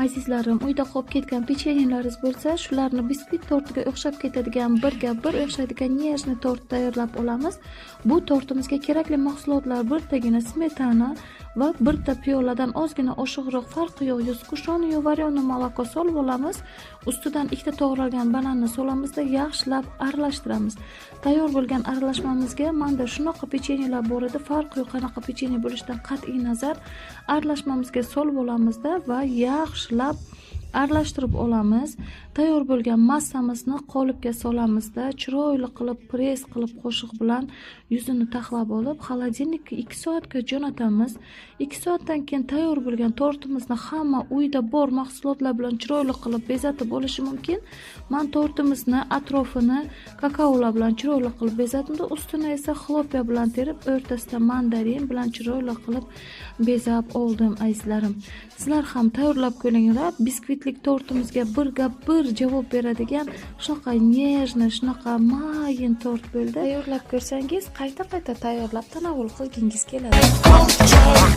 Azizlarim, uyda qolib ketgan pechenyelaringiz bo'lsa, shularni biskvit tortiga o'xshab ketadigan, birga bir o'xshaydigan nejniy tort tayyorlab olamiz. Bu tortimizga kerakli mahsulotlar bittagina smetana va bitta piyoladan ozgina oshiqroq farqi yo'q yuzqushon yo varyonli moloko solib olamiz. Ustidan ikkita to'g'ralgan bananni solamizda yaxshilab aralashtiramiz. Tayyor bo'lgan aralashmamizga menda shunaqa pechenyelar bor edi, farqi yo'q qanaqa pechenye bo'lishidan qat'iy nazar aralashmamizga solib olamizda va yaxshilab aralashtirib olamiz. Tayyor bo'lgan massamizni qolipga solamizda, chiroyli qilib press qilib qo'shiq bilan yuzini taxlab olib, xolodilnikka 2 soatga jo'natamiz. 2 soatdan keyin tayyor bo'lgan tortimizni hamma uyda bor mahsulotlar bilan chiroyli qilib bezatib olishi mumkin. Men tortimizni atrofini kakaolar bilan chiroyli qilib bezatdim, ustini esa xlopya bilan terib, o'rtasida mandarin bilan chiroyli qilib bezab oldim azizlarim. Sizlar ham tayyorlab ko'ringlar. Biskvitlik tortimizga birga bir javob beradigan shunaqa nejniy, shunaqa mayin tort bo'ldi. Tayyorlab ko'rsangiz, qayta tayyorlab tanovul qilgingiz keladi.